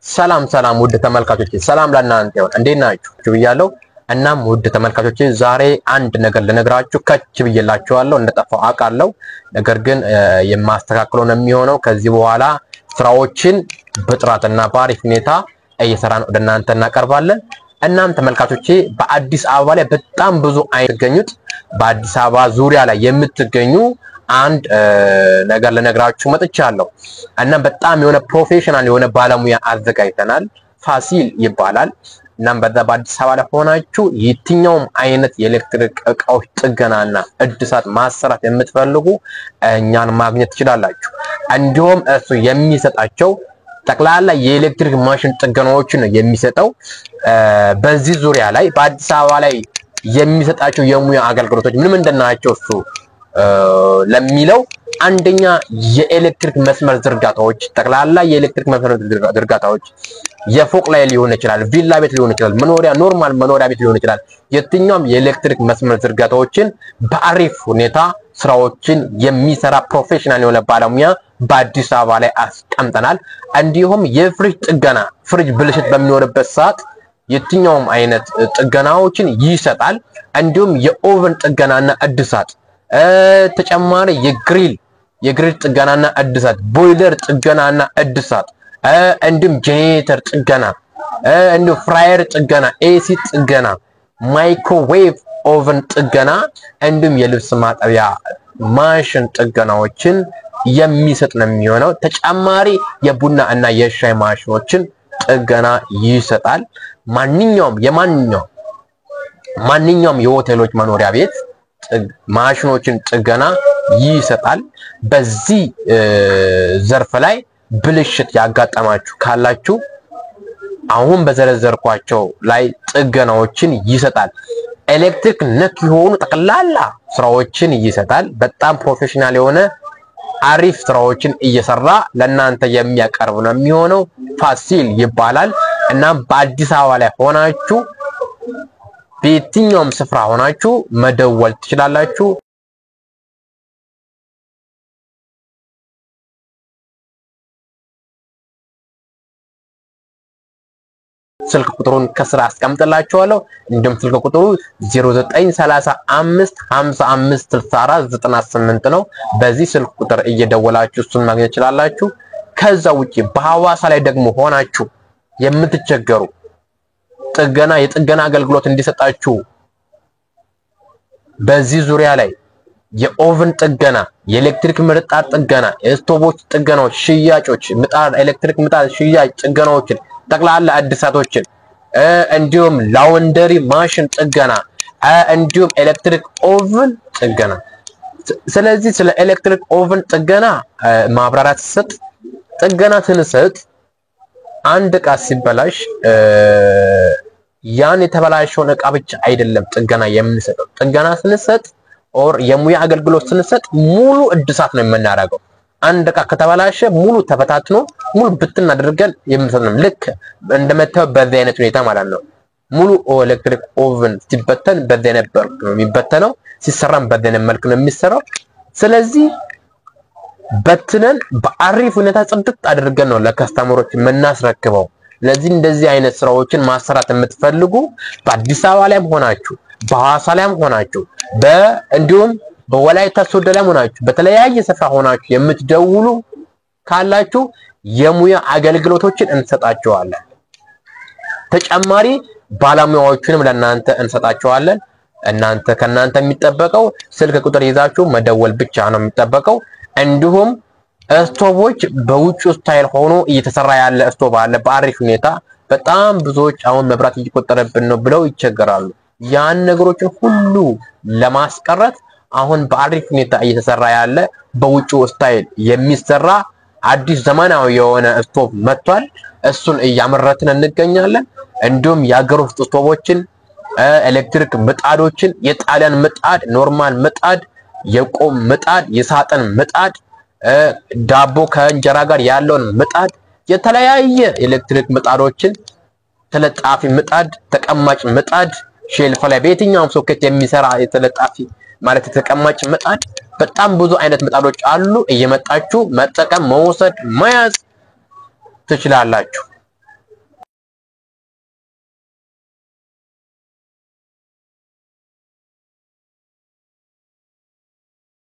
ሰላም ውድ ተመልካቾቼ ሰላም ለእናንተ ይሁን እንዴት ናችሁ ብያለሁ እናም ውድ ተመልካቾቼ ዛሬ አንድ ነገር ልነግራችሁ ከች ብዬላችኋለሁ እንደጠፋው አውቃለሁ ነገር ግን የማስተካክለው ነው የሚሆነው ከዚህ በኋላ ስራዎችን በጥራትና በአሪፍ ሁኔታ እየሰራን ወደ እናንተ እናቀርባለን እናም ተመልካቾቼ በአዲስ አበባ ላይ በጣም ብዙ አይገኙት በአዲስ አበባ ዙሪያ ላይ የምትገኙ አንድ ነገር ልነግራችሁ መጥቻለሁ እና በጣም የሆነ ፕሮፌሽናል የሆነ ባለሙያ አዘጋጅተናል ፋሲል ይባላል እናም በአዲስ አበባ ላይ ሆናችሁ የትኛውም አይነት የኤሌክትሪክ እቃዎች ጥገናና እድሳት ማሰራት የምትፈልጉ እኛን ማግኘት ትችላላችሁ እንዲሁም እሱ የሚሰጣቸው ጠቅላላ የኤሌክትሪክ ማሽን ጥገናዎችን ነው የሚሰጠው በዚህ ዙሪያ ላይ በአዲስ አበባ ላይ የሚሰጣቸው የሙያ አገልግሎቶች ምን እንደናቸው እሱ ለሚለው አንደኛ የኤሌክትሪክ መስመር ዝርጋታዎች ጠቅላላ የኤሌክትሪክ መስመር ዝርጋታዎች የፎቅ ላይ ሊሆን ይችላል ቪላ ቤት ሊሆን ይችላል መኖሪያ ኖርማል መኖሪያ ቤት ሊሆን ይችላል የትኛውም የኤሌክትሪክ መስመር ዝርጋታዎችን በአሪፍ ሁኔታ ስራዎችን የሚሰራ ፕሮፌሽናል የሆነ ባለሙያ በአዲስ አበባ ላይ አስቀምጠናል እንዲሁም የፍሪጅ ጥገና ፍሪጅ ብልሽት በሚኖርበት ሰዓት የትኛውም አይነት ጥገናዎችን ይሰጣል እንዲሁም የኦቨን ጥገናና እድሳት ተጨማሪ የግሪል ጥገናና እድሳት ቦይለር ጥገናና እድሳት እንዲሁም ጄኔሬተር ጥገና እንዲሁም ፍራየር ጥገና ኤሲ ጥገና ማይክሮዌቭ ኦቨን ጥገና እንዲሁም የልብስ ማጠቢያ ማሽን ጥገናዎችን የሚሰጥ ነው የሚሆነው ተጨማሪ የቡና እና የሻይ ማሽኖችን ጥገና ይሰጣል ማንኛውም የሆቴሎች መኖሪያ ቤት ማሽኖችን ጥገና ይሰጣል በዚህ ዘርፍ ላይ ብልሽት ያጋጠማችሁ ካላችሁ አሁን በዘረዘርኳቸው ላይ ጥገናዎችን ይሰጣል ኤሌክትሪክ ነክ የሆኑ ጠቅላላ ስራዎችን ይሰጣል በጣም ፕሮፌሽናል የሆነ አሪፍ ስራዎችን እየሰራ ለእናንተ የሚያቀርብ ነው የሚሆነው ፋሲል ይባላል እና በአዲስ አበባ ላይ ሆናችሁ በየትኛውም ስፍራ ሆናችሁ መደወል ትችላላችሁ ስልክ ቁጥሩን ከስራ አስቀምጥላችኋለሁ እንዲሁም ስልክ ቁጥሩ 0935556498 ነው በዚህ ስልክ ቁጥር እየደወላችሁ እሱን ማግኘት ትችላላችሁ ከዛ ውጪ በሐዋሳ ላይ ደግሞ ሆናችሁ የምትቸገሩ የጥገና አገልግሎት እንዲሰጣችሁ በዚህ ዙሪያ ላይ የኦቨን ጥገና የኤሌክትሪክ ምጣድ ጥገና የስቶቮች ጥገናዎች ሽያጮች ምጣድ ኤሌክትሪክ ምጣድ ሽያጭ ጥገናዎችን ጠቅላላ እድሳቶችን እንዲሁም ላውንደሪ ማሽን ጥገና እንዲሁም ኤሌክትሪክ ኦቨን ጥገና ስለዚህ ስለ ኤሌክትሪክ ኦቨን ጥገና ማብራራት ሰጥ ጥገና ስንሰጥ አንድ ዕቃ ሲበላሽ ያን የተበላሸውን ዕቃ ብቻ አይደለም ጥገና የምንሰጠው ጥገና ስንሰጥ ኦር የሙያ አገልግሎት ስንሰጥ ሙሉ እድሳት ነው የምናደርገው አንድ ዕቃ ከተበላሸ ሙሉ ተፈታትኖ ሙሉ ብትን አድርገን የምንሰጠው ልክ እንደመተው በዚህ አይነት ሁኔታ ማለት ነው ሙሉ ኤሌክትሪክ ኦቨን ሲበተን በዚህ አይነት ነው የሚበተነው ሲሰራም በዚህ አይነት መልኩ ነው የሚሰራው ስለዚህ በትነን በአሪፍ ሁኔታ ጽድት አድርገን ነው ለከስተመሮች የምናስረክበው ለዚህ እንደዚህ አይነት ስራዎችን ማሰራት የምትፈልጉ በአዲስ አበባ ላይም ሆናችሁ በሐዋሳ ላይም ሆናችሁ እንዲሁም በወላይታ ሶዶ ላይም ሆናችሁ በተለያየ ስፍራ ሆናችሁ የምትደውሉ ካላችሁ የሙያ አገልግሎቶችን እንሰጣችኋለን ተጨማሪ ባለሙያዎችንም ለእናንተ እንሰጣችኋለን ከእናንተ የሚጠበቀው ስልክ ቁጥር ይዛችሁ መደወል ብቻ ነው የሚጠበቀው እንዲሁም ስቶቮች በውጭ ስታይል ሆኖ እየተሰራ ያለ ስቶቭ አለ በአሪፍ ሁኔታ በጣም ብዙዎች አሁን መብራት እየቆጠረብን ነው ብለው ይቸገራሉ ያን ነገሮችን ሁሉ ለማስቀረት አሁን በአሪፍ ሁኔታ እየተሰራ ያለ በውጭ ስታይል የሚሰራ አዲስ ዘመናዊ የሆነ ስቶቭ መጥቷል እሱን እያመረትን እንገኛለን እንዲሁም የአገር ውስጥ ስቶቮችን ኤሌክትሪክ ምጣዶችን የጣሊያን ምጣድ ኖርማል ምጣድ የቆም ምጣድ የሳጥን ምጣድ ዳቦ ከእንጀራ ጋር ያለውን ምጣድ የተለያየ ኤሌክትሪክ ምጣዶችን ተለጣፊ ምጣድ ተቀማጭ ምጣድ ሼልፍ ላይ በየትኛውም ሶኬት የሚሰራ የተለጣፊ ማለት ተቀማጭ ምጣድ በጣም ብዙ አይነት ምጣዶች አሉ እየመጣችሁ መጠቀም መውሰድ መያዝ ትችላላችሁ